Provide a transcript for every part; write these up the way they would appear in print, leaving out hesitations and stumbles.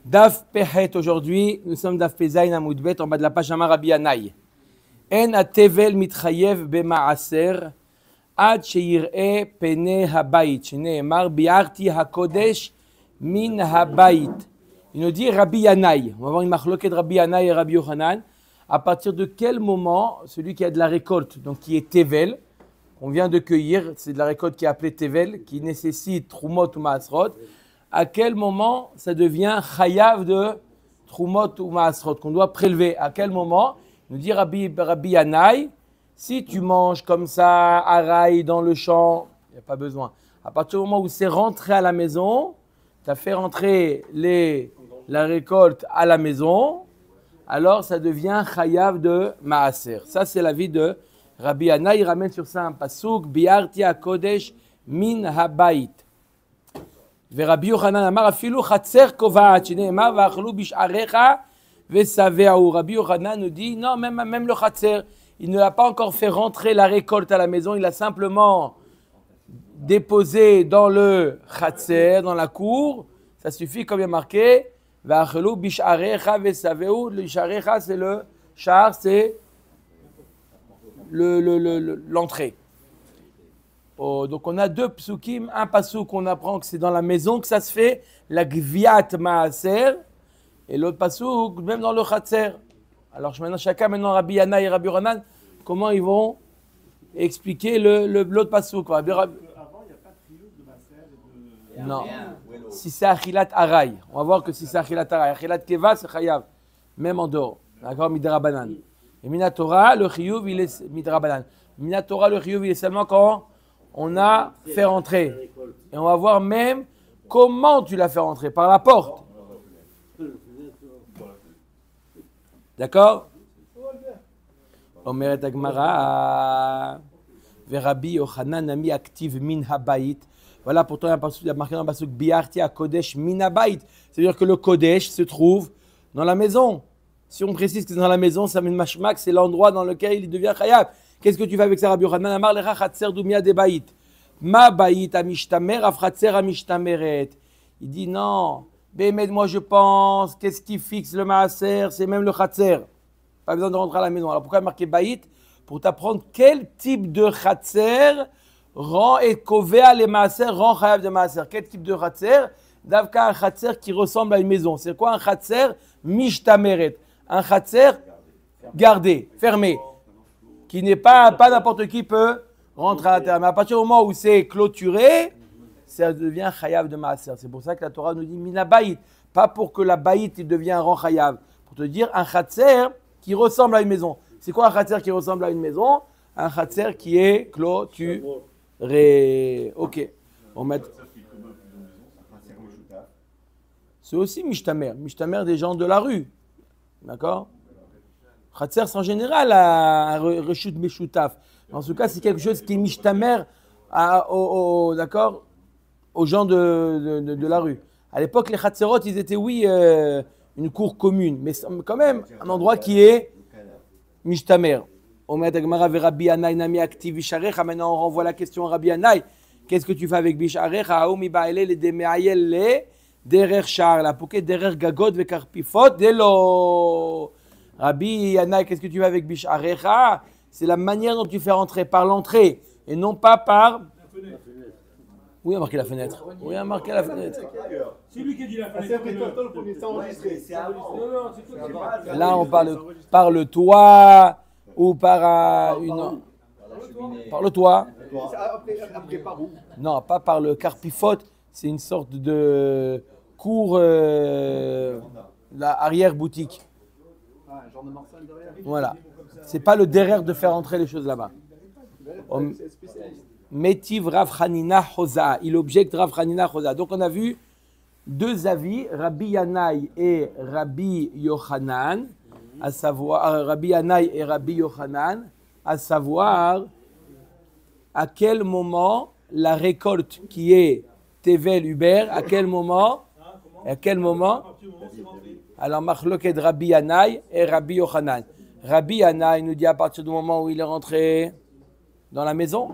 Daf Pehet aujourd'hui, nous sommes Daf Pezayin Amoudbet en bas de la page Amar Rabbi Yanaï. En atevel mitchayev bema'aser ad sheyir'e pene habayit shneemar bi'arti hakodesh min habayit. Il nous dit Rabbi Yanaï. On va voir une machloket de Rabbi Yanaï et Rabbi Yochanan. À partir de quel moment celui qui a de la récolte, donc qui est tevel, on vient de cueillir, c'est de la récolte qui est appelée tevel, qui nécessite trumot ou maasrot. À quel moment ça devient chayav de trumot ou maasrot, qu'on doit prélever? À quel moment? Il nous dit Rabbi Yanaï, si tu manges comme ça, araï dans le champ, il n'y a pas besoin. À partir du moment où c'est rentré à la maison, tu as fait rentrer la récolte à la maison, alors ça devient chayav de maaser. Ça, c'est l'avis de Rabbi Yanaï. Il ramène sur ça un pasuk, bi'arti hakodesh min habayit. ורבי יוחנן אמר אפילו חצר קובעת שנאמר ואכלו בשעריך ושבעו. Rabbi Yochanan nous dit non, même le khatser, il ne l'a pas encore fait rentrer la récolte à la maison, il a simplement déposé dans le khatser, dans la cour, ça suffit comme il y a marqué ואכלו בשעריך ושבעו. Le sharecha, c'est le char, c'est l'entrée. Oh, donc on a deux psukim, un pasuk on apprend que c'est dans la maison que ça se fait, la gviat maaser, et l'autre pasuk même dans le khatser. Alors maintenant Rabbi Yanaï et Rabbi Yochanan, comment ils vont expliquer l'autre pasuk? Avant il n'y a pas de triouf de maaser et de... Non, si c'est achilat araï, on va voir que si c'est achilat araï, achilat keva c'est chayav, même en dehors, d'accord, midrabanan. Et minatora le chiyuv il est midrabanan. Minatora le chiyuv il est seulement quand on a fait rentrer. Et on va voir même comment tu l'as fait rentrer, par la porte. D'accord? Omeret Agmara, Rabbi Yochanan ami active min habayit. Voilà pourtant il y a marqué dans le pasuk bi'arti hakodesh min habayit. C'est-à-dire que le kodesh se trouve dans la maison. Si on précise que c'est dans la maison, ça met mashmak, c'est l'endroit dans lequel il devient chayav. Qu'est-ce que tu fais avec ça, Rabbi Yochanan? Amar lecha chatzer dumia de bayit. Ma bayit amishtamer af chatzer amishtameret. Il dit non, bémed, moi je pense, qu'est-ce qui fixe le maaser? C'est même le chatzer. Pas besoin de rentrer à la maison. Alors pourquoi il a marqué bayit? Pour t'apprendre quel type de chatzer rend et kovea les maaser, rend chayav de maaser. Quel type de chatzer? Davka un chatzer qui ressemble à une maison. C'est quoi un chatzer? Mishtameret. Un chatzer gardé, fermé. Qui n'est pas n'importe qui peut rentrer à l'intérieur. Mais à partir du moment où c'est clôturé, ça devient chayav de maaser. C'est pour ça que la Torah nous dit mina bayit. Pas pour que la bayit devient un rang chayav. Pour te dire un chatzer qui ressemble à une maison. C'est quoi un chatzer qui ressemble à une maison? Un chatzer qui est clôturé. Ok. On met... C'est aussi mishtamer. Mishtamer des gens de la rue. D'accord? Khatser, c'est en général un reshut meshutaf. En tout cas, c'est quelque chose qui est mishtamer d'accord, aux gens de la rue. À l'époque, les khatserot, ils étaient, oui, une cour commune, mais quand même un endroit qui est mishtamer. Maintenant, on renvoie la question à Rabbi Yanaï. Qu'est-ce que tu fais avec bisharecha? Derer char, la pouquet derer gagot ve karpifot delo. Rabbi Yanaï, qu'est-ce que tu fais avec bisharecha? C'est la manière dont tu fais rentrer, par l'entrée, et non pas par... La fenêtre. Oui, il a marqué la fenêtre. Oui, il a marqué la fenêtre. C'est lui qui a dit la fenêtre. Là, on parle par le toit ou par une... Par le toit. Après, par où? Non, pas par le karpifot. C'est une sorte de cour, arrière-boutique. Ah, un genre de Marseille derrière. Voilà. C'est pas le derrière de faire entrer les choses là-bas. Métiv Rav Hanina Hosa. Il objecte Rav Hanina Hosa. Donc on a vu deux avis, Rabbi Yanaï et Rabbi Yochanan, à savoir Rabbi Yanaï et Rabbi Yochanan, à savoir à quel moment la récolte qui est Tevel Uber, à quel moment? Alors Machloket Rabbi Yanaï et Rabbi Yochanan. Rabbi Yanaï nous dit à partir du moment où il est rentré dans la maison.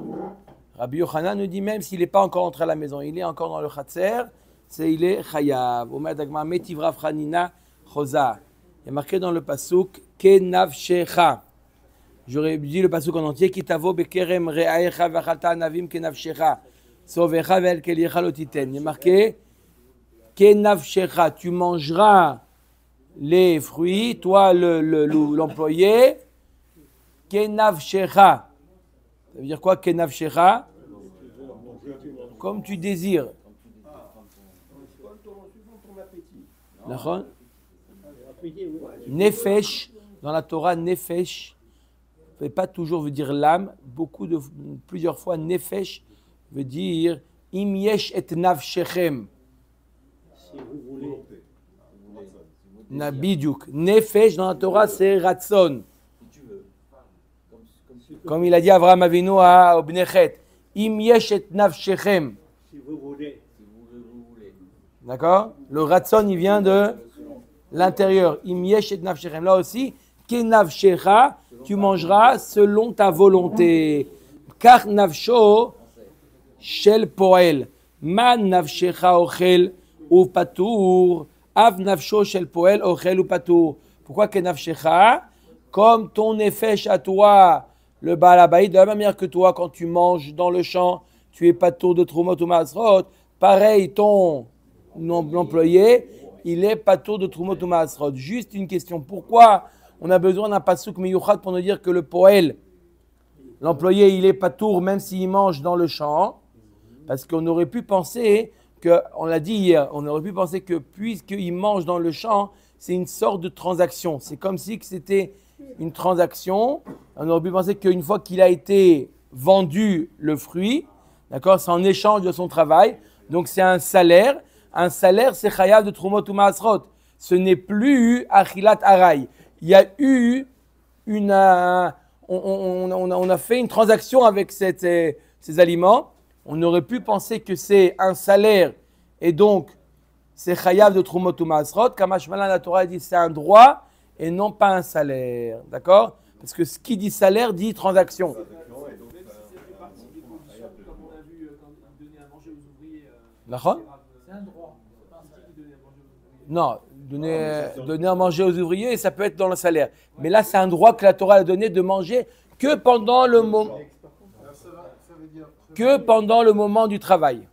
Rabbi Yochanan nous dit même s'il n'est pas encore entré à la maison, il est encore dans le Khatser, c'est il est chayav. Omer d'Agmara metivrav chanina chosa. Il y a marqué dans le pasuk kenavshecha. J'aurais dit le pasuk en entier kitavo bekerem re'aecha v'achalta anavim kenavshecha. Sovecha ve'el keliecha lotiten. Il y a marqué kenavshecha. Tu mangeras les fruits, toi l'employé. Kenavshecha. Ça veut dire quoi kenavshecha? Comme tu désires. D'accord? Nefesh, dans la Torah, nefesh, pas toujours veut dire l'âme, plusieurs fois, nefesh veut dire im yesh et nafshechem. Nabidouk. Nefesh, dans la Torah, c'est ratson. Comme il a dit Avraham Avinu à Obnechet. Im yesh et nafshechem. Si vous voulez. D'accord? Le ratson, il vient de l'intérieur. Im yesh et nafshechem. Là aussi, kenavshecha, tu mangeras selon ta volonté. Car nafsho shel poel. Man nafshecha ochel ou patour. Av nafsho shel poel ochel ou patour. Pourquoi kenavshecha? Comme ton nefesh à toi, le Baal Habayit, de la même manière que toi, quand tu manges dans le champ, tu es patour de trumot ou maasrot. Pareil, ton employé, il est patour de trumot ou maasrot. Juste une question. Pourquoi on a besoin d'un pasuk miyuchat pour nous dire que le poel, l'employé, il est patour même s'il mange dans le champ? Parce qu'on aurait pu penser que, on l'a dit hier, on aurait pu penser que puisqu'il mange dans le champ, c'est une sorte de transaction. C'est comme si c'était une transaction. On aurait pu penser qu'une fois qu'il a été vendu le fruit, d'accord, c'est en échange de son travail. Donc c'est un salaire. Un salaire, c'est chayav de trumot ou maasrot. Ce n'est plus achilat aray. Il y a eu on a fait une transaction avec ces aliments. On aurait pu penser que c'est un salaire et donc c'est chayav de trumot ou maasrot. Kamash Malan, la Torah dit c'est un droit et non pas un salaire. D'accord? Parce que ce qui dit salaire dit transaction. D'accord? C'est un droit. Non, donner à manger aux ouvriers, ça peut être dans le salaire. Mais là, c'est un droit que la Torah a donné de manger que pendant le moment du travail.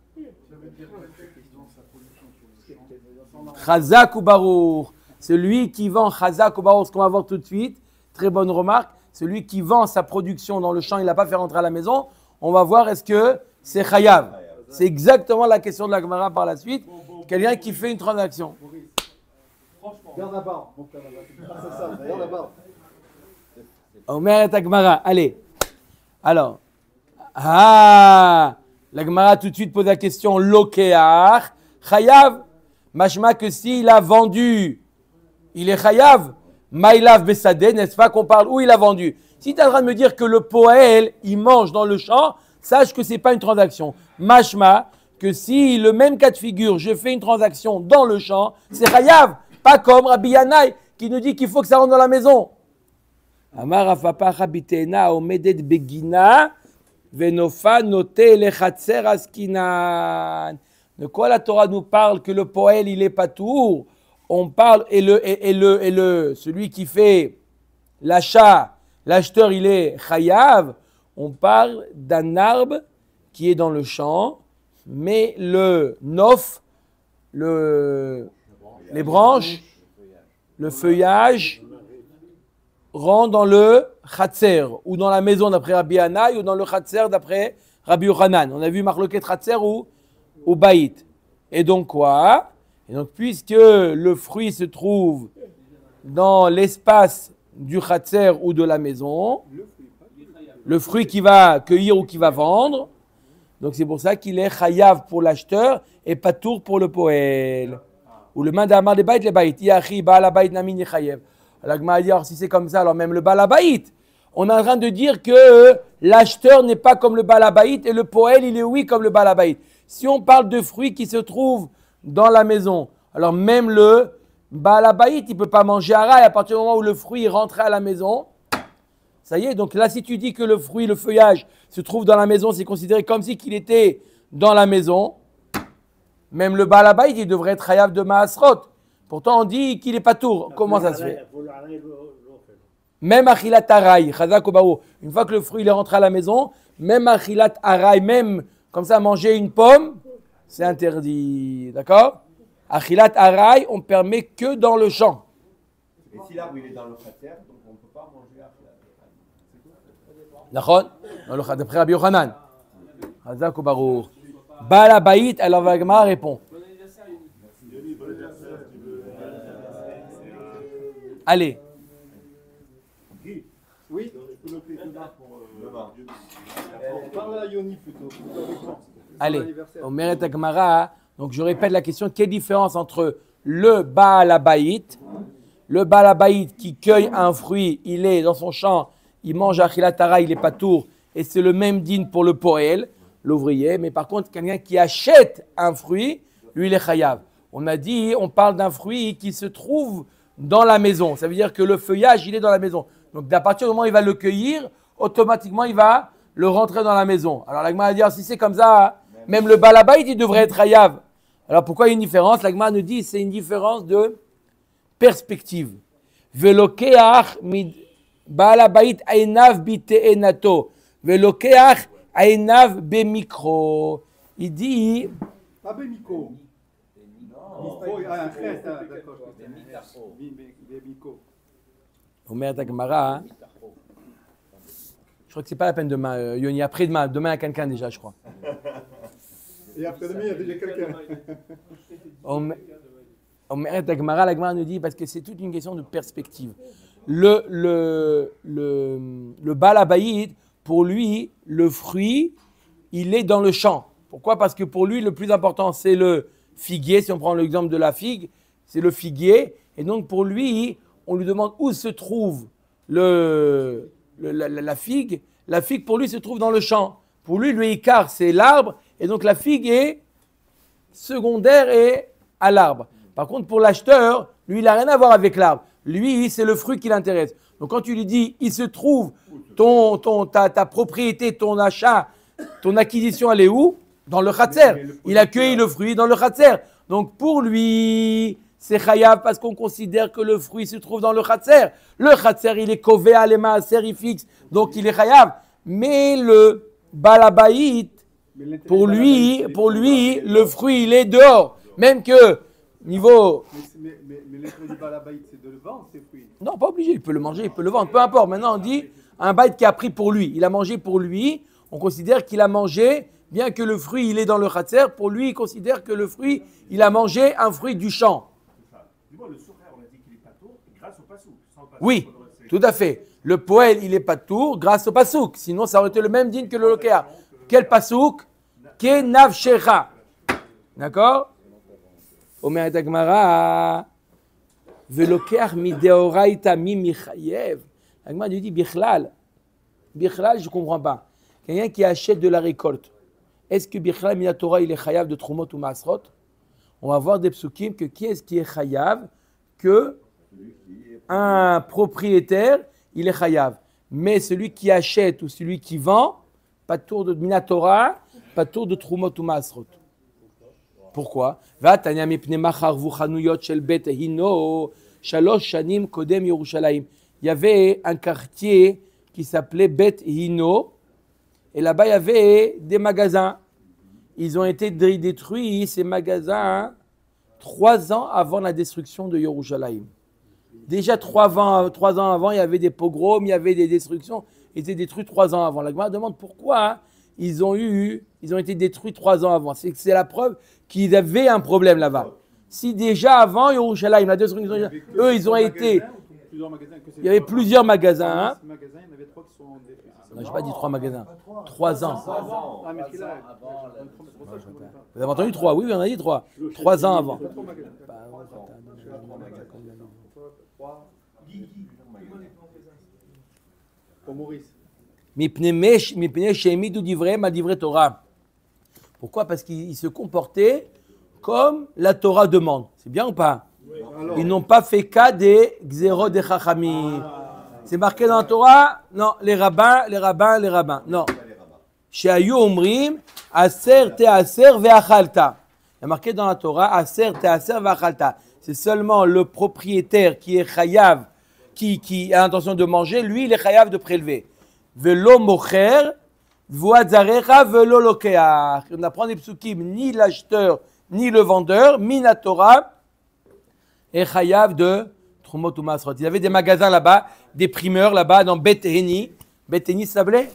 Chazak ou barour. Celui qui vend chazak ou barour, ce qu'on va voir tout de suite, très bonne remarque, celui qui vend sa production dans le champ, il n'a pas fait rentrer à la maison, on va voir est-ce que c'est chayav. C'est exactement la question de la Gemara par la suite. Quelqu'un qui fait une transaction. Garde la barre. C'est ça, garde la barre. Omer et Gemara, allez. Alors, la Gemara tout de suite pose la question lokeach, chayav, mashma que s'il a vendu, il est chayav, maïlav bessadeh, n'est-ce pas qu'on parle où il a vendu. Si tu es en train de me dire que le poël, il mange dans le champ, sache que ce n'est pas une transaction. Mashma, que si le même cas de figure, je fais une transaction dans le champ, c'est chayav, pas comme Rabbi Yanaï qui nous dit qu'il faut que ça rentre dans la maison. Amar afapa habitena omedet begina venofa noté lechatser askinan. De quoi la Torah nous parle que le poël il est patour? On parle celui qui fait l'achat, l'acheteur il est chayav. On parle d'un arbre qui est dans le champ, mais le nof, les branches, le feuillage rentre dans le chatser ou dans la maison d'après Rabbi Yanaï ou dans le chatser d'après Rabbi Yochanan. On a vu marloquet chatser ou baït. Et donc quoi? Et donc puisque le fruit se trouve dans l'espace du chatser ou de la maison, le fruit qui va cueillir ou qui va vendre, donc c'est pour ça qu'il est chayav pour l'acheteur et patour pour le poël. Ou le main d'amar des baït, les baït. Yachi, baal habayit namin yechayev. Alors, Gma a dit, alors si c'est comme ça, alors même le baal habayit. On est en train de dire que l'acheteur n'est pas comme le baal habayit et le poël, il est oui comme le baal habayit. Si on parle de fruits qui se trouvent dans la maison, alors même le baal habayit, il ne peut pas manger araï à partir du moment où le fruit est rentré à la maison. Ça y est, donc là, si tu dis que le fruit, le feuillage se trouve dans la maison, c'est considéré comme si qu'il était dans la maison. Même le Baal Habayit, il devrait être chayav de Maasrot. Pourtant, on dit qu'il n'est pas tour. Comment ça se fait? Même Achilat Aray, Chazak Obaou. Une fois que le fruit il est rentré à la maison, même Achilat Aray, même comme ça, manger une pomme, c'est interdit. D'accord? Achilat Aray, on permet que dans le champ. Et si l'arbre il est dans le khater, donc on ne peut pas manger Achilat Aray. D'accord? D'après Rabbi Yochanan. Chazak Obaou. Baal Habayit, alors Vagma répond. Allez. Oui, je peux noter demain pour parle à Yoni plutôt. Allez, au Meret Agmara, donc je répète la question, quelle différence entre le Baal Habayit, qui cueille un fruit, il est dans son champ, il mange Achilat Aray, il est pas tour, et c'est le même din pour le poël, l'ouvrier, mais par contre, quelqu'un qui achète un fruit, lui, il est chayav. On a dit, on parle d'un fruit qui se trouve dans la maison. Ça veut dire que le feuillage, il est dans la maison. Donc, à partir du moment où il va le cueillir, automatiquement, il va le rentrer dans la maison. Alors, l'agma va dire, si c'est comme ça, même le Baal Habayit, il devrait être chayav. Alors, pourquoi il y a une différence? L'agma nous dit, c'est une différence de perspective. Velokeach Baal Habayit ainav bite'enato. Velokeach ainav bemikro. Il dit... Pas Bemiko. Non. Un chet, d'accord. Bemiko. Omer Tagmara. Je crois que c'est pas la peine demain, Yoni. Après-demain, demain à quelqu'un déjà, je crois. Et après-demain, il y a déjà quelqu'un. Omer Tagmara, la Gemara nous dit, parce que c'est toute une question de perspective. Le Baal Habayit, pour lui, le fruit, il est dans le champ. Pourquoi? Parce que pour lui, le plus important, c'est le figuier. Si on prend l'exemple de la figue, c'est le figuier. Et donc, pour lui, on lui demande où se trouve la figue. La figue, pour lui, se trouve dans le champ. Pour lui, le Ikar, c'est l'arbre. Et donc, la figue est secondaire et à l'arbre. Par contre, pour l'acheteur, lui, il n'a rien à voir avec l'arbre. Lui, c'est le fruit qui l'intéresse. Donc, quand tu lui dis, il se trouve ta propriété, ton achat, ton acquisition, elle est où? Dans le khatser. Il a cueilli le fruit dans le khatser. Donc, pour lui, c'est chayav parce qu'on considère que le fruit se trouve dans le khatser. Le khatser, il est kovéa, les maaser, il fixe. Donc, il est chayav. Mais le Baal Habayit, pour lui, le fruit, il est dehors. Même que, niveau... Mais l'intérêt du Baal Habayit, c'est de le vendre, ces fruits. Non, pas obligé. Il peut le manger, il peut le vendre. Peu importe. Maintenant, on dit un baït qui a pris pour lui. Il a mangé pour lui. On considère qu'il a mangé, bien que le fruit, il est dans le khatser. Pour lui, il considère que le fruit, il a mangé un fruit du champ. Dis-moi, le soukha, on a dit qu'il est pas tour grâce au pasouk. Oui, tout à fait. Le poël, il est pas tour grâce au pasouk. Sinon, ça aurait été le même din que le lokéa. Quel pasouk? Ke navshecha. D'accord? Omer Tagmara. Velokeach mi deoraita mi michayev. L'agma lui dit bichlal. Bichlal, je ne comprends pas. Quelqu'un qui achète de la récolte. Est-ce que bichlal mi la Torah il est chayav de trumot ou masrot? On va voir des psukim que qui est-ce qui est chayav? Que un propriétaire, il est chayav. Mais celui qui achète ou celui qui vend, pas de tour de minatora, pas de tour de trumot ou masrot. Pourquoi? Il y avait un quartier qui s'appelait Bet Hino et là-bas il y avait des magasins. Ils ont été détruits, ces magasins, 3 ans avant la destruction de Yerushalayim. Déjà 3 ans avant, il y avait des pogroms, il y avait des destructions. Ils étaient détruits 3 ans avant. La Gemara demande pourquoi ils ont été détruits 3 ans avant. C'est la preuve qu'ils avaient un problème là-bas. Si déjà avant Yerushalayim, la destruction, eux ils ont été... Il y avait plusieurs magasins. Il y en avait 3 qui sont détruits. Non, je n'ai pas dit 3 magasins. 3 ans. Ah, mais qu'il a. Vous avez entendu 3? Oui, on a dit 3. 3 ans avant. Pour Maurice. Pourquoi? Parce qu'ils se comportaient comme la Torah demande. C'est bien ou pas? Ils n'ont pas fait cas des xéro des chachamim. C'est marqué dans la Torah? Non, les rabbins. Non. Shehayu omrim, aser te aser ve'achalta. Il y a marqué dans la Torah, Aser te'aser v'achalta. C'est seulement le propriétaire qui est chayav, qui a l'intention de manger, lui, il est chayav de prélever. Velo mocher, voazarecha velo lokeach. On apprend des psukim, ni l'acheteur, ni le vendeur, Minatora, est chayav de Trumot ou Masrot. Il y avait des magasins là-bas, des primeurs là-bas dans Bet Heni. Bet Heni, ça s'appelait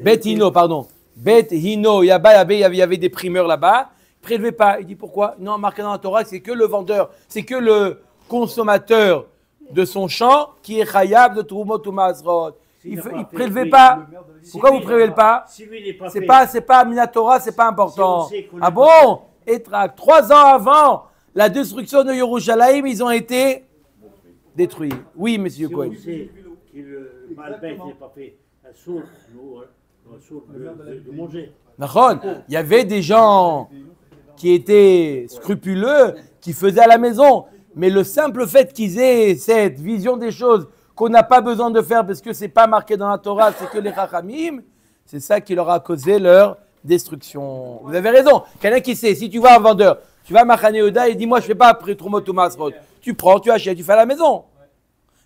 Bet Hino, pardon. Bet Hino, il y avait des primeurs là-bas. Il ne prélevait pas. Il dit pourquoi? Non, marqué dans la Torah, c'est que le vendeur, c'est que le consommateur de son champ qui est chayav de Trumot ou Masrot. Il ne prélevait pas. Pourquoi vous ne prélevez pas? C'est pas Minatora, c'est pas important. Ah bon? Etrak, 3 ans avant la destruction de Yerushalayim, ils ont été détruits. Oui, monsieur Cohen. Si on sait que le Baal-Beit n'est pas fait un sourd, de manger. Il y avait des gens qui étaient scrupuleux, qui faisaient à la maison. Mais le simple fait qu'ils aient cette vision des choses qu'on n'a pas besoin de faire parce que ce n'est pas marqué dans la Torah, c'est que les Chachamim, c'est ça qui leur a causé leur destruction. Vous avez raison. Quelqu'un qui sait, si tu vois un vendeur, tu vas à Machane Yehuda et dis moi je ne fais pas après Trumot ou Masrot. Tu prends, tu achètes, tu fais à la maison.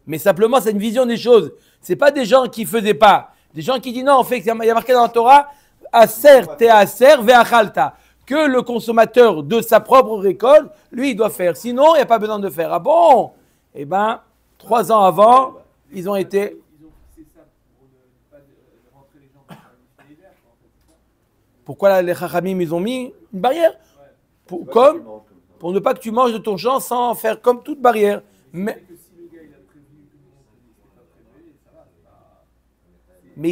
Mais simplement c'est une vision des choses. Ce n'est pas des gens qui ne faisaient pas. Des gens qui disent non, en fait, il y a marqué dans la Torah, Aser te aser ve'achalta. Que le consommateur de sa propre récolte, lui, il doit faire. Sinon, il n'y a pas besoin de faire. Ah bon? Eh bien, 3 ans avant, ils ont été... Pourquoi là, les Chachamim, ils ont mis une barrière? Pour ne pas que tu manges de ton champ sans faire comme toute barrière. Mais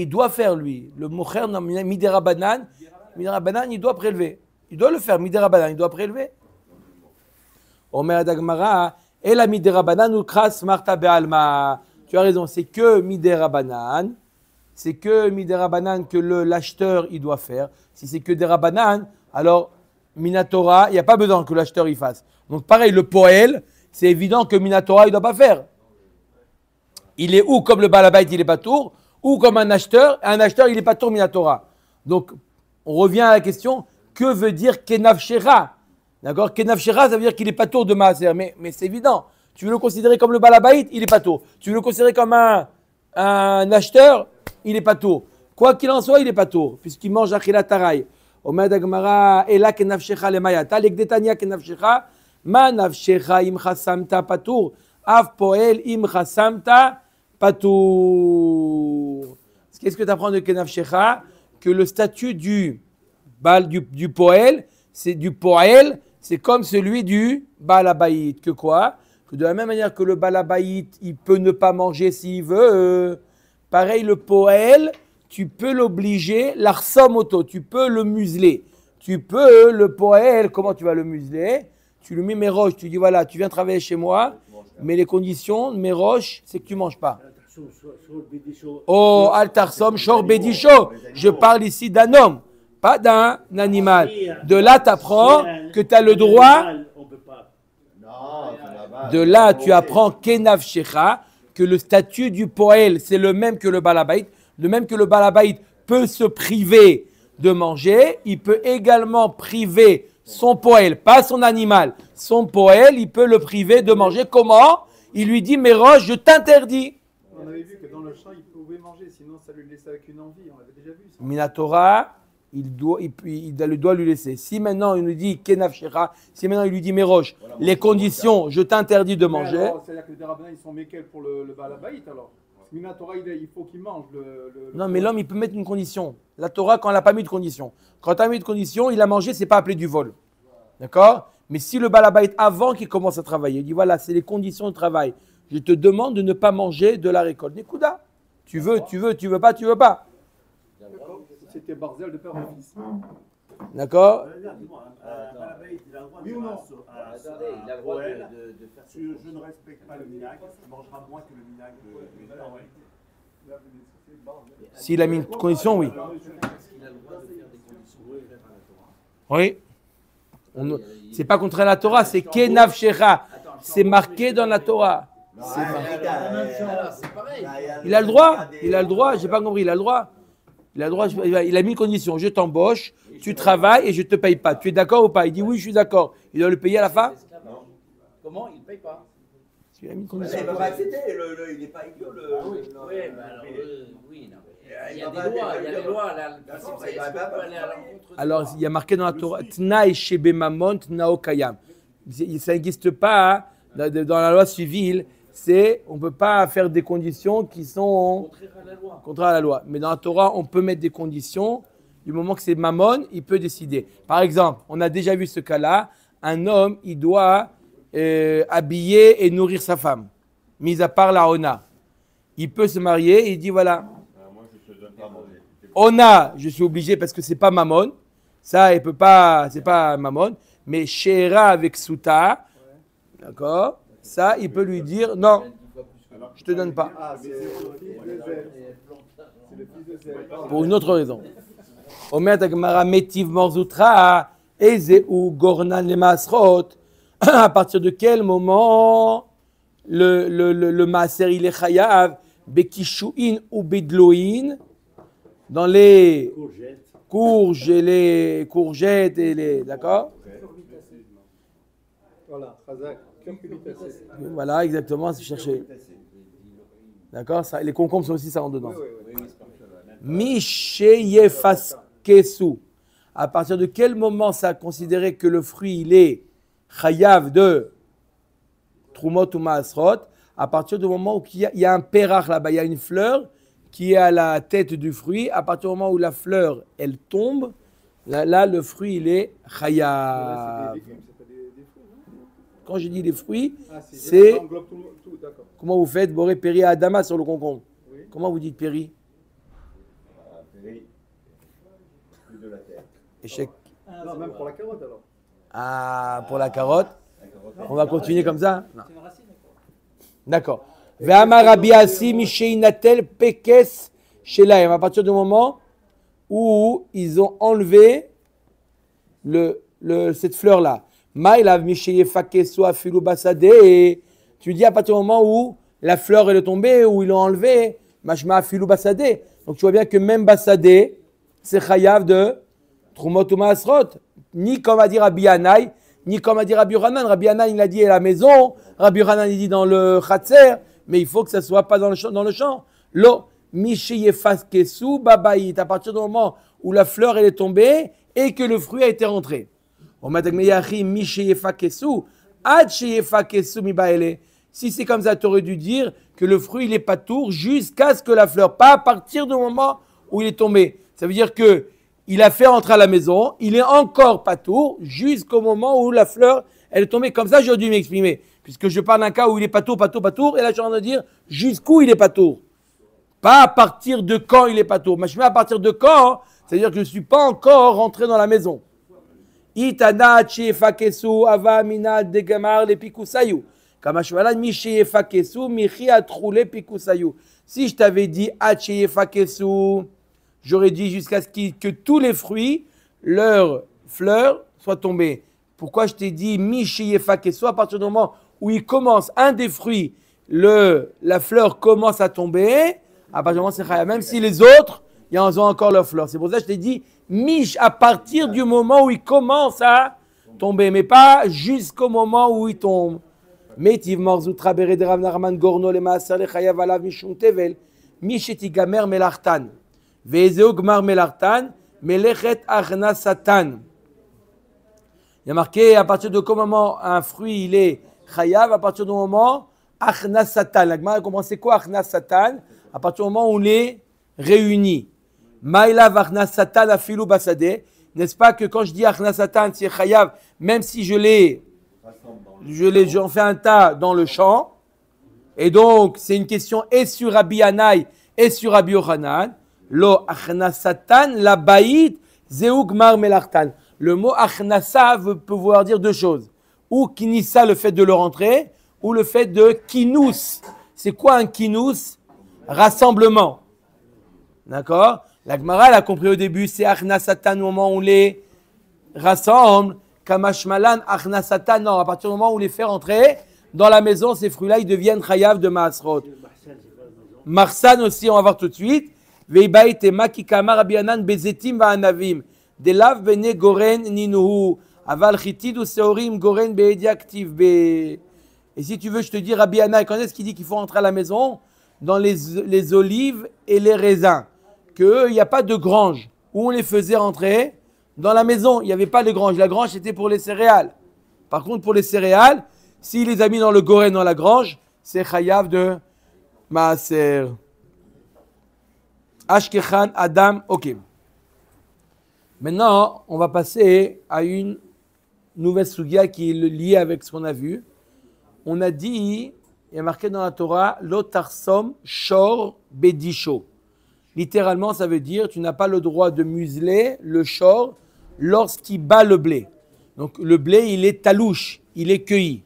il doit faire, lui. Le mocher, Midera Banan, il doit prélever. Il doit le faire. Midera Banan, il doit prélever. Omer Adagmara, et la Midera Banan ou Kras Marta Be'alma. Tu as raison, c'est que Midera Banan. C'est que Midera Banan que l'acheteur, il doit faire. Si c'est que des Rabanan, alors Minatora, il n'y a pas besoin que l'acheteur il fasse. Donc pareil, le Poel, c'est évident que Minatora, il ne doit pas faire. Il est ou comme le Balabait, il est pas tour, ou comme un acheteur, il est pas tour Minatora. Donc, on revient à la question, que veut dire Kenav Shera? D'accord? Kenav Shera, ça veut dire qu'il est pas tour de Maaser, mais c'est évident. Tu veux le considérer comme le Balabait, il est pas tour. Tu veux le considérer comme un acheteur, il est pas tour. Quoi qu'il en soit, il est pas tour, puisqu'il mange Achilat Taray. Omer Dagmara, Ela Kenav Shecha Lemayata, Legdetania Kenav Shecha, Ma Navshecha im chasamta patour, Av Poel im chasamta patour. Qu'est-ce que tu apprends de Kenav Shecha? Que le statut du Poel, c'est comme celui du Balabaït. Que quoi? Que de la même manière que le Balabaït, il peut ne pas manger s'il veut, pareil le Poel, tu peux l'obliger, l'arsomoto, tu peux le museler. Tu peux le Poel, comment tu vas le museler? Tu lui mets mes roches, tu dis voilà, tu viens travailler chez moi, mais les conditions, mes roches, c'est que tu ne manges pas. Oh, Altarsom, Shor Bedisho. Je parle ici d'un homme, pas d'un animal. De là, tu apprends que tu as le droit. De là, tu apprends Kenav Shecha, que le statut du Poel, c'est le même que le Balabait. De même que le Balabait peut se priver de manger, il peut également priver son Poel, pas son animal. Son Poel, il peut le priver de manger. Comment? Il lui dit, mes roches, je t'interdis. On avait vu que dans le champ, il pouvait manger, sinon ça lui laissait avec une envie. On l'avait déjà vu. Ça. Minatora, il doit lui laisser. Si maintenant il nous dit Kenav Shecha, si maintenant il lui dit mes roches, voilà, les conditions, je t'interdis de manger. C'est-à-dire que les Rabbins, ils sont méquels pour le Balabait alors. Minatora, il faut qu'il mange Non, mais l'homme, il peut mettre une condition. La Torah, quand elle n'a pas mis de condition. Quand tu as mis de condition, il a mangé, c'est pas appelé du vol. D'accord? Mais si le Balabait, avant qu'il commence à travailler, il dit voilà, c'est les conditions de travail. Je te demande de ne pas manger de la récolte. Nekuda. Tu veux pas, tu veux pas. C'était Barzel de père en fils. D'accord? Oui ou non? Attendez, il a le droit de faire ça. Je ne respecte pas le minag, il mangera moins que le minag de S'il a mis une condition, oui. Oui. C'est pas contre la Torah, c'est Kenav Shecha. C'est marqué dans la Torah. Il a le droit, j'ai pas compris, il a le droit. Il a mis une condition, je t'embauche, tu travailles et je ne te paye pas. Tu es d'accord ou pas? Il dit oui, je suis d'accord. Il doit le payer à la fin? Non. Comment? Il ne paye pas. Il a mis une Il condition. ne peut pas accepter, il n'est pas idiot. Oui, mais alors, oui, non. Il y a va des lois, pas- il y a des lois. Là, D'accord, est-ce il va qu'on pas- peut aller à l'encontre de Alors, ça? il y a marqué dans la Torah, Tnaï shebe mamon, tnao kayam. Ça n'existe pas hein, dans la loi civile. On ne peut pas faire des conditions qui sont Contraire à la loi. contraires à la loi. Mais dans la Torah, on peut mettre des conditions. Du moment que c'est mamon, il peut décider. Par exemple, on a déjà vu ce cas-là. Un homme, il doit habiller et nourrir sa femme, mis à part la ona. Il peut se marier et il dit voilà, Moi, je te donne pas à manger. ona, je suis obligé parce que c'est pas mamon. Ça, il peut pas, c'est pas mamon. Mais Sheera avec Souta, d'accord, ça, il peut lui dire non, je te donne pas. Ah, c'est le fils de Zèle. C'est le fils de Zèle. Pour une autre raison. Omer Tagmara Metiv Morzoutra, Eze ou Gornan le Masrot. À partir de quel moment le Maaser il est chayav, Bekishuin ou Bedloin, dans les courgettes et les. D'accord? Voilà, Khazak, comme cubitacé. Voilà, exactement, c'est chercher. D'accord? Les concombres sont aussi ça en dedans. Oui. Misheyefaskesu. À partir de quel moment ça a considéré que le fruit il est chayav de Trumot ou Maasrot? À partir du moment où il y a un perach là-bas, il y a une fleur qui est à la tête du fruit. À partir du moment où la fleur elle tombe, là le fruit il est chayav. C'est des légumes, c'est pas des fruits, non? Quand je dis les fruits, Ah, c'est. ça englobe tout, d'accord. Comment vous faites Boré Péri à Adama sur le concombre? Oui. Comment vous dites Péri? Plus de la terre. Échec. Non, même pour la carotte alors. Ah, pour la carotte. On va continuer comme ça? Non. C'est une racine. D'accord. Ve'amar Rabbi Assi misheinatel pekes shelaim. À partir du moment où ils ont enlevé cette fleur-là. Maïlav misheyefakesu afilu basade. Tu dis à partir du moment où la fleur elle est tombée, où ils l'ont enlevée, mashma afilu basade. Donc tu vois bien que même basade, c'est chayav de Trumot ou Maasrot. Ni comme a dit Rabbi Anaï, ni comme a dit Rabbi Yochanan. Rabbi Anaï, il a dit à la maison. Rabbi Yochanan, il dit dans le Khatser. Mais il faut que ça ne soit pas dans le champ. Lo, misheyefaskesu babayit. À partir du moment où la fleur elle est tombée et que le fruit a été rentré. Si c'est comme ça, tu aurais dû dire que le fruit il est patour jusqu'à ce que la fleur, pas à partir du moment où il est tombé. Ça veut dire que il a fait entrer à la maison, il est encore patour jusqu'au moment où la fleur elle est tombée. Comme ça, j'aurais dû m'exprimer. Puisque je parle d'un cas où il est patour, et là je suis en train de dire jusqu'où il est patour. Pas à partir de quand il est patour. Mais je mets à partir de quand, c'est-à-dire que je ne suis pas encore rentré dans la maison. Itana chefakesu ava mina degamar le pikusayu. Kamashwala mishefakesu michi atroule pikusayu. Si je t'avais dit achefakesu, j'aurais dit jusqu'à ce que tous les fruits, leurs fleurs, soient tombés. Pourquoi je t'ai dit mishefakesu à partir du moment où il commence un des fruits, la fleur commence à tomber, à partir du moment où c'est chaya, même si les autres, ils ont encore leurs fleurs. C'est pour ça que je t'ai dit mish à partir du moment où il commence à tomber, mais pas jusqu'au moment où il tombe. Metiv morzoutra bere de Rav Nachman gorno le maaser le chayav alav mishum tevel mish etigamer melartan ve'ezeu gmar melartan melechet achna satan. Il y a marqué à partir de quel moment un fruit il est chayav, à partir du moment achna satan. La Gemara comprend c'est quoi achna satan? À partir du moment où on les réunit. Maïla vachna satan afilu basade. N'est-ce pas que quand je dis achna satan c'est chayav, même si j'en fais un tas dans le champ, et donc c'est une question et sur Rabbi Anaï et sur Rabbi Yochanan. Lo achna satan la baït zeug mar melartan. Le mot achnasa peut vouloir dire deux choses. Ou kinissa, le fait de le rentrer, ou le fait de kinous. C'est quoi un kinous? Rassemblement. D'accord? La Gemara, elle a compris au début, c'est achnasatan au moment où on les rassemble. Kamashmalan, achnasatan, non, à partir du moment où on les fait rentrer dans la maison, ces fruits-là, ils deviennent chayav de maasrot. Marsan aussi, on va voir tout de suite. Veibaït et makikamar abianan bezetim va anavim. Delav bene goren ninuhu. Aval chitid ou seorim goren beedi active. Et si tu veux, je te dis, Rabbi Hanai, quand est-ce qu'il dit qu'il faut rentrer à la maison? Dans les olives et les raisins. Qu'il n'y a pas de grange. Où on les faisait rentrer? Dans la maison. Il n'y avait pas de grange. La grange, c'était pour les céréales. Par contre, pour les céréales, s'il les a mis dans le goren, dans la grange, c'est chayav de maaser. Ashkechan Adam, ok. Maintenant, on va passer à une nouvelle sugia qui est liée avec ce qu'on a vu. On a dit, il y a marqué dans la Torah, Lotarsom Shor Bedisho. Littéralement, ça veut dire, tu n'as pas le droit de museler le shor lorsqu'il bat le blé. Donc, le blé, il est talouche, il est cueilli.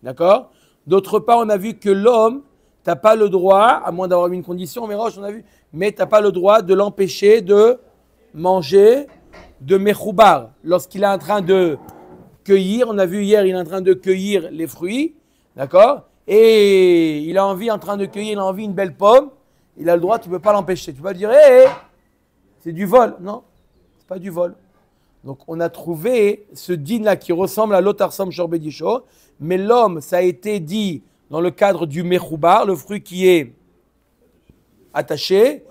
D'accord? D'autre part, on a vu que l'homme, tu n'as pas le droit, à moins d'avoir mis une condition, mais Roche, on a vu, mais tu n'as pas le droit de l'empêcher de manger de mechoubar. Lorsqu'il est en train de cueillir, on a vu hier, il est en train de cueillir les fruits, d'accord? Et il a envie, en train de cueillir, il a envie d'une belle pomme, il a le droit, tu ne peux pas l'empêcher. Tu peux pas dire, hé, c'est du vol. Non, c'est pas du vol. Donc, on a trouvé ce din-là qui ressemble à l'otarsom shorbedisho, mais l'homme, ça a été dit dans le cadre du mechoubar, le fruit qui est attaché.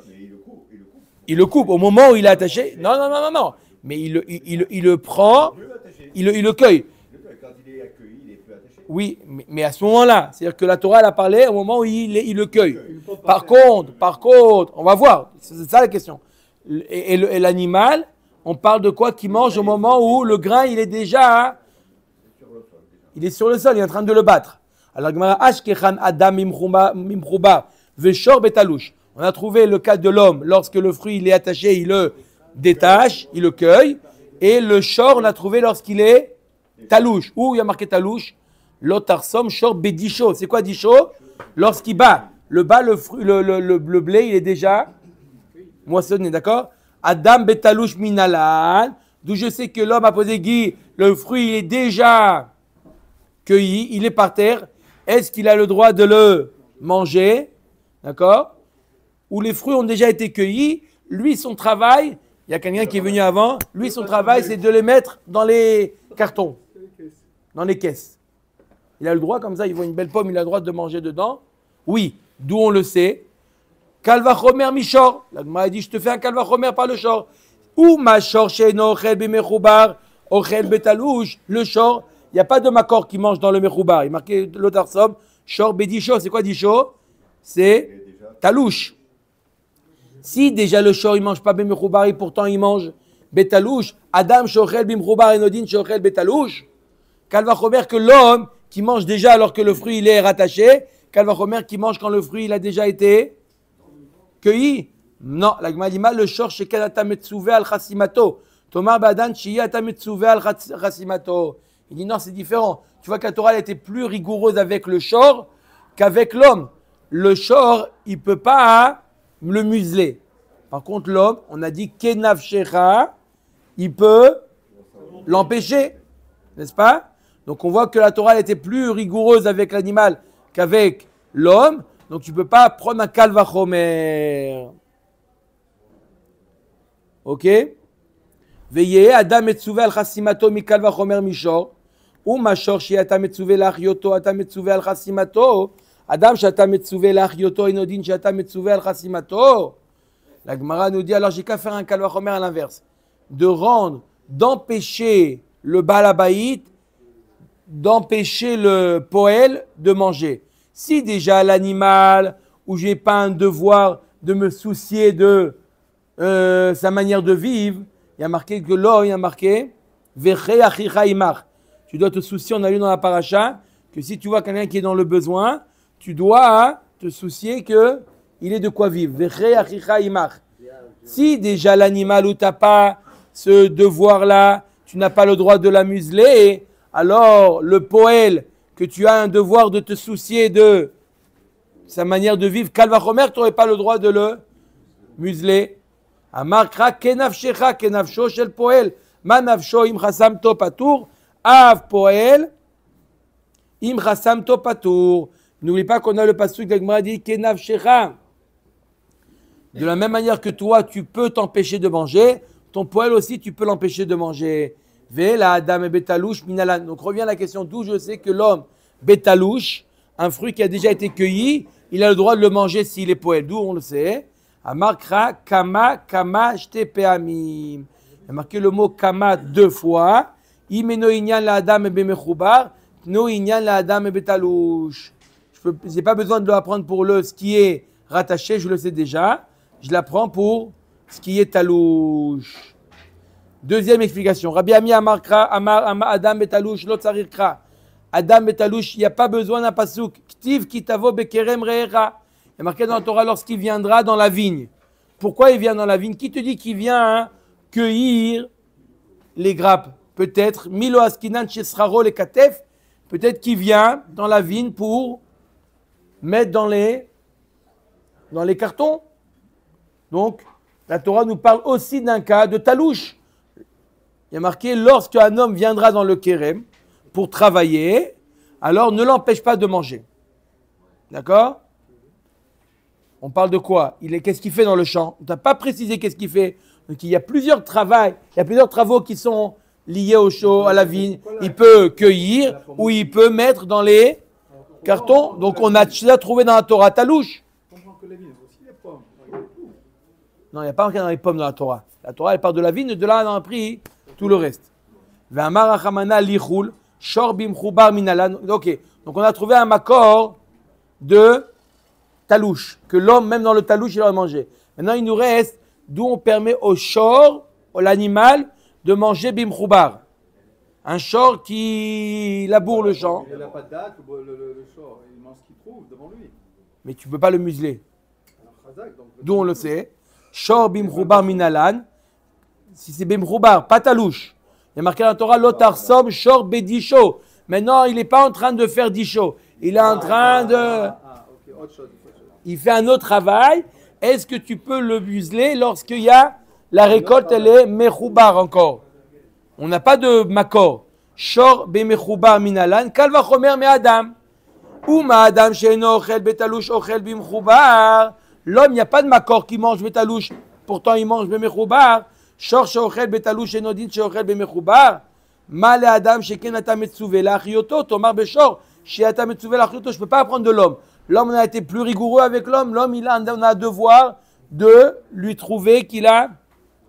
Il le coupe. Au moment où il est attaché. Non. Mais il le prend, il le cueille. Quand il est accueilli, il est plus attaché. Oui, mais à ce moment-là, c'est-à-dire que la Torah elle a parlé au moment où il le cueille. Par contre, on va voir, c'est ça la question. Et l'animal, on parle de quoi qui mange au moment où le grain, il est déjà, il est sur le sol, il est en train de le battre. Alors, Ashkechan Adam Mimchouba Veshor Betalouche. On a trouvé le cas de l'homme, lorsque le fruit il est attaché, il le détache, il le cueille. Et le shor, on a trouvé lorsqu'il est talouche. Où il y a marqué talouche? Lotarsom shor bedisho. C'est quoi disho? Lorsqu'il bat. Le fruit, le blé, il est déjà moissonné, d'accord? Adam betalouche minalan. D'où je sais que l'homme a posé Guy, le fruit il est déjà cueilli, il est par terre. Est-ce qu'il a le droit de le manger? D'accord? Où les fruits ont déjà été cueillis, lui, son travail, il y a quelqu'un qui est venu avant, lui, son travail, c'est de les mettre dans les cartons, dans les caisses. Il a le droit, comme ça, il voit une belle pomme, il a le droit de manger dedans. Oui, d'où on le sait. Kalvachomer Mishor. La Gemara dit, je te fais un Kalvachomer par le shor. Ou ma shor she'eno ochel b'mechoubar, ochel betalouche. Le shor, il n'y a pas de makor qui mange dans le mechoubar. Il est marqué l'otarsom, shor bedisho. C'est quoi disho? C'est talouche. Si déjà le shor il mange pas b'mechoubar et pourtant il mange betalouche, Adam shochel b'mechoubar et nodin shochel betalouche. Kalvachomer que l'homme qui mange déjà alors que le fruit il est rattaché, Kalvachomer qui mange quand le fruit il a déjà été cueilli. Non, la Gemara dit mal le shor shekel ata metzuve al chasimato. Tomar badan shiya ata metzuve al chasimato. Il dit non, c'est différent. Tu vois que la Torah elle était plus rigoureuse avec le shor qu'avec l'homme. Le shor, il peut pas le museler. Par contre, l'homme, on a dit kenavshecha, il peut l'empêcher, n'est-ce pas? Donc on voit que la Torah elle était plus rigoureuse avec l'animal qu'avec l'homme. Donc tu ne peux pas prendre un kalvachomer. Ok? Veillez, Adam metzuve al chasimato mi kalvachomer mishor. Ou mashor shi ata metzuve lachyoto ata metzuve al chasimato. Adam shata metzuve lachyoto inodin shata metzuve al chasimato. La Gemara nous dit alors j'ai qu'à faire un kalvachomer à l'inverse. De rendre, d'empêcher le balabaït, d'empêcher le poël de manger. Si déjà l'animal, où j'ai pas un devoir de me soucier de sa manière de vivre, il y a marqué que l'or, il y a marqué Veche achicha imach. Tu dois te soucier, on a lu dans la paracha, que si tu vois quelqu'un qui est dans le besoin, tu dois te soucier qu'il ait de quoi vivre. Veche achicha imach. Si déjà l'animal où tu n'as pas ce devoir-là, tu n'as pas le droit de la museler, alors le poël, que tu as un devoir de te soucier de sa manière de vivre, kalvachomer, tu n'aurais pas le droit de le museler. Amarkra kenavshecha kenavsho shel poel. Manavsho im chasamto patour. Av poel im chasamto patour. N'oublie pas qu'on a le pasuk d'Agmara dit kenavshecha. De la même manière que toi, tu peux t'empêcher de manger, ton poêle aussi, tu peux l'empêcher de manger. Ve'ela adam et betalouche minalan. Donc revient à la question d'où je sais que l'homme betalouche, un fruit qui a déjà été cueilli, il a le droit de le manger s'il est poêle. D'où on le sait. Amarkra kama kama shte peamim. Il a marqué le mot kama 2 fois. Imeno inyan la adam et bemechoubar. No inyan la adam et betalouche. Je n'ai pas besoin de l'apprendre pour ce qui est rattaché, je le sais déjà. Je l'apprends pour ce qui est talouche. Deuxième explication. Rabbi Ami Amarkra, Adam betalouche, l'autre sarirkra. Adam betalouche, il n'y a pas besoin d'un pasouk. Ktiv kitavo bekerem re'era. Il est marqué dans la Torah lorsqu'il viendra dans la vigne. Pourquoi il vient dans la vigne? Qui te dit qu'il vient cueillir les grappes? Peut-être, Milo askinan chesraro le katef. Peut-être qu'il vient dans la vigne pour mettre dans les cartons. Donc, la Torah nous parle aussi d'un cas de talouche. Il y a marqué, lorsqu'un homme viendra dans le kérem pour travailler, alors ne l'empêche pas de manger. D'accord? On parle de quoi? Qu'est-ce qu'il fait dans le champ? On t'a pas précisé qu'est-ce qu'il fait. Donc il y a plusieurs travaux qui sont liés au chaud, à la vigne. Il peut cueillir ou il peut mettre dans les cartons. Donc on a déjà trouvé dans la Torah talouche. Non, il n'y a pas marqué dans les pommes dans la Torah. La Torah, elle parle de la vigne, de là, on a pris tout le reste. Ok, donc on a trouvé un makor de talouche, que l'homme, même dans le talouche, il aurait mangé. Maintenant, il nous reste d'où on permet au shor, l'animal, de manger bimchoubar. Un shor qui laboure le champ. Il n'a pas de date, le shor, il mange ce qu'il trouve devant lui. Mais tu ne peux pas le museler. Alors, D'où on le sait. Shor bimchoubar minalan. Si c'est bimchoubar, pas talouche. Il y a marqué dans la Torah, lotar som shor bedisho. Maintenant, il n'est pas en train de faire disho. Il est en train de... ok, autre chose. Il fait un autre travail. Est-ce que tu peux le museler lorsqu'il y a la récolte, elle est mechoubar encore? On n'a pas de makor. Shor be mechoubar minalan. Kalva chomer me adam. Ou ma adam she'eno ochel betalouche ochel bimchoubar. L'homme, il n'y a pas de makor qui mange betalouche. Pourtant, il mange be mechoubar. Shor she'ochel betalouche enodin she'ochel be mechoubar. Ma le adam sheken ata metzuve lachioto. Tomar beshor she'ata metzuve lachioto. Je ne peux pas apprendre de l'homme. L'homme, on a été plus rigoureux avec l'homme. L'homme, on a devoir de lui trouver qu'il a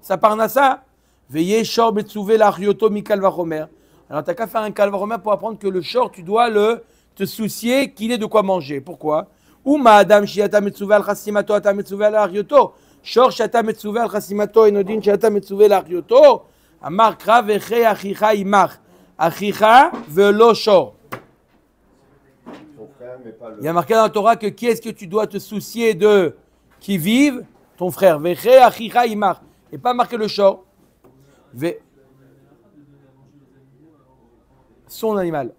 sa parnassa. Veillez, shor betzuve l'achioto mi kalvachomer. Alors, tu n'as qu'à faire un kalvachomer pour apprendre que le shor, tu dois te soucier qu'il ait de quoi manger. Pourquoi? Ou ma adam shiata metzuve al chasimato ata metzuve l'achioto. Shor shiata metzuve al chasimato enodin shiata metzuve l'achioto. Amar kra veche achicha imach. Achicha velo shor. Il y a marqué dans la Torah que qui est-ce que tu dois te soucier de qui vive? Ton frère. Veche achicha imach. Et pas marqué le shor. Son animal.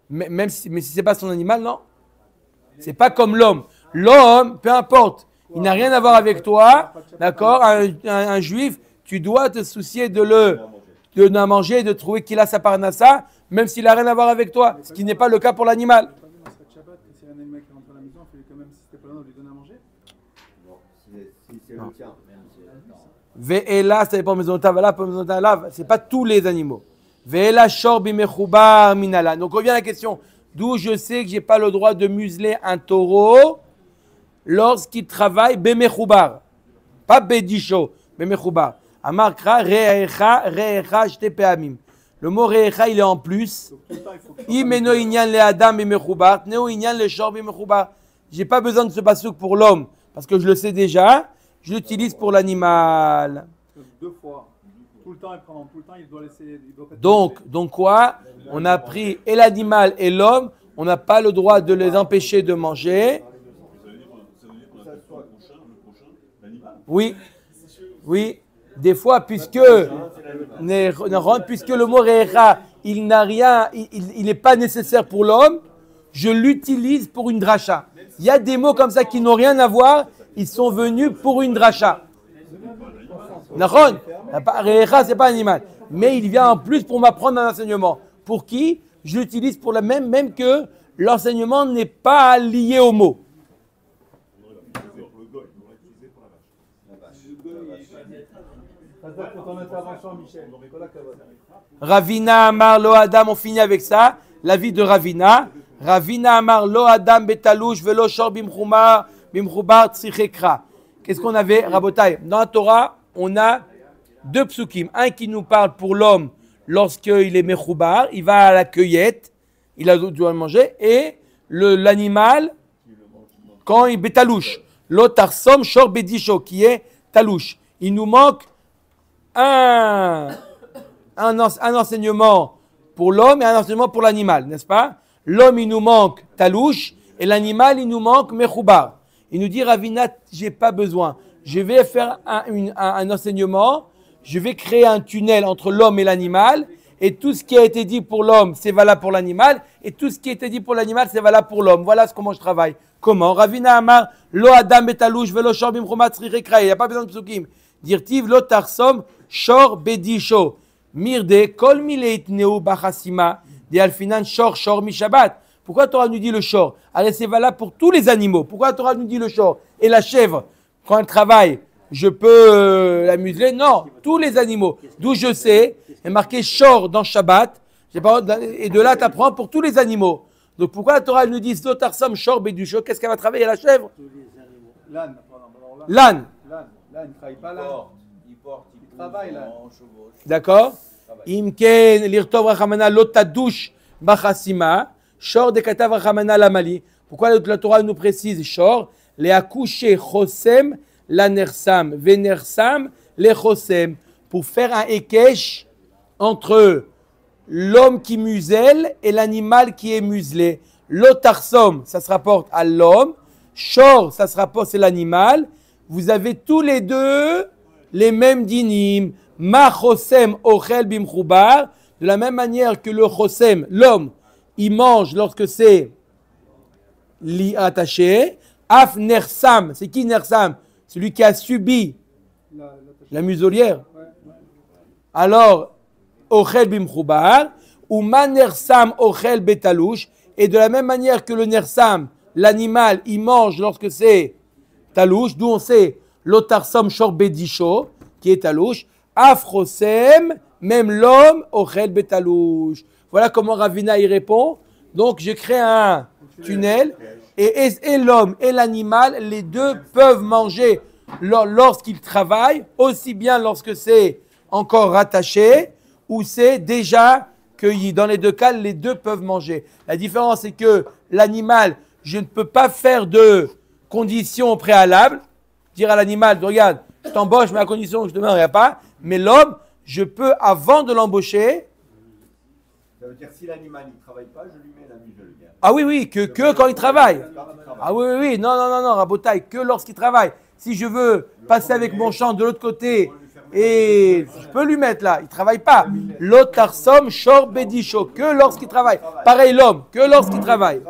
Mais si c'est pas son animal, non. C'est pas comme l'homme. L'homme, peu importe, il n'a rien à voir avec toi, d'accord? Un juif, tu dois te soucier de la manger, de trouver qu'il a sa parnassa, même s'il n'a rien à voir avec toi, ce qui n'est pas le cas pour l'animal. Si un animal qui rentre à la maison, il fait quand même, si c'était pas là, on lui donne à manger. Non, si c'est le tien. Ve'ela, ça dépend maison de lave, c'est pas tous les animaux. Ve'ela shor bimechoubar minala. Donc revient à la question, d'où je sais que j'ai pas le droit de museler un taureau lorsqu'il travaille bemechoubar, pas bedisho, bemechoubar. Amarkra re'echa shte peamim. Le mot re'echa il est en plus. Imeno inyan le adam bemechoubar, neo inyan le shor bemechoubar. J'ai pas besoin de ce pasouk pour l'homme parce que je le sais déjà. Je l'utilise pour l'animal. 2 fois. Tout le temps, il doit laisser. Donc quoi? On a pris et l'animal et l'homme. On n'a pas le droit de les empêcher de manger. Oui. Des fois, puisque le mot re'echa, il n'a rien, il n'est pas nécessaire pour l'homme, je l'utilise pour une dracha. Il y a des mots comme ça qui n'ont rien à voir. Ils sont venus pour une dracha. Nahon, Re'echa, c'est pas un animal. Mais il vient en plus pour m'apprendre un enseignement. Pour qui? Je l'utilise pour la même que l'enseignement n'est pas lié au mot. Pour ton intervention, Michel. Ravina Amar Lo Adam, on finit avec ça. L'avis de Ravina. Ravina Amar Lo Adam Betalouche Velo Shor Bimchubar Tzrichekra. Qu'est-ce qu'on avait, Rabotai? Dans la Torah, on a deux psukim. Un qui nous parle pour l'homme lorsqu'il est mechoubar, il va à la cueillette, il a doit manger, et l'animal quand il est talouche. L'otarsom shor bedisho, qui est talouche. Il nous manque un enseignement pour l'homme et un enseignement pour l'animal, n'est-ce pas? L'homme, il nous manque talouche, et l'animal, il nous manque mechoubar. Il nous dit, Ravina, j'ai pas besoin. Je vais faire un enseignement, je vais créer un tunnel entre l'homme et l'animal, et tout ce qui a été dit pour l'homme, c'est valable pour l'animal, et tout ce qui a été dit pour l'animal, c'est valable pour l'homme. Voilà comment je travaille. Comment? Ravina Amar, Lo Adam Betalouche, Velo Shor Bimchumat Tzrichekra. Il n'y a pas besoin de psukim. Dirtiv Lo Tarsom Shor Bedisho. Mirde Kol Mileit Neu Bachasima. De Alfinan Shor Mishabat. Pourquoi Torah nous dit le shor? Allez, c'est valable pour tous les animaux. Pourquoi Torah nous dit le shor? Et la chèvre, quand elle travaille, je peux la museler? Non, tous les animaux. D'où je sais, il est marqué shor dans Shabbat. Et de là, tu apprends pour tous les animaux. Donc pourquoi la Torah nous dit Zotarsam shor bedusho? Qu'est-ce qu'elle va travailler, la chèvre? L'âne. L'âne. L'âne, il ne travaille pas l'âne. Il travaille là. D'accord? Imken, l'irtov rachamana lotadouche bachasima. Shor de katav rachamana lamali. Pourquoi la Torah nous précise shor? Les accoucher chosem la nersam. Venersam les chosem. Pour faire un ekesh entre l'homme qui muselle et l'animal qui est muselé. L'otarsom, ça se rapporte à l'homme. Shor, ça se rapporte, c'est l'animal. Vous avez tous les deux les mêmes dinim. Ma chosem ochel bimchubar. De la même manière que le chosem, l'homme, il mange lorsque c'est attaché. Af nersam, c'est qui nersam? Celui qui a subi la muselière. Alors, ochel bimchubar, ou ma nersam ochel betalouche. Et de la même manière que le nersam, l'animal, il mange lorsque c'est talouche, d'où on sait l'otarsom shor bedisho, qui est talouche, afrosem, même l'homme, ochel betalouche. Voilà comment Ravina y répond. Donc, je crée un tunnel, et l'homme et l'animal, les deux peuvent manger lorsqu'ils travaillent, aussi bien lorsque c'est encore rattaché, ou c'est déjà cueilli. Dans les deux cas, les deux peuvent manger. La différence, c'est que l'animal, je ne peux pas faire de conditions préalables. Dire à l'animal, regarde, je t'embauche, mais à condition que je ne te mets pas. Mais l'homme, je peux, avant de l'embaucher. Ça veut dire si l'animal ne travaille pas, je lui mets la muselière. Ah oui, que quand il travaille. Ah oui, non, Rabotai, que lorsqu'il travaille. Si je veux passer avec mon champ de l'autre côté, et je peux lui mettre là, il ne travaille pas. L'otarsom shor bedisho, que lorsqu'il travaille. Pareil l'homme, que lorsqu'il travaille.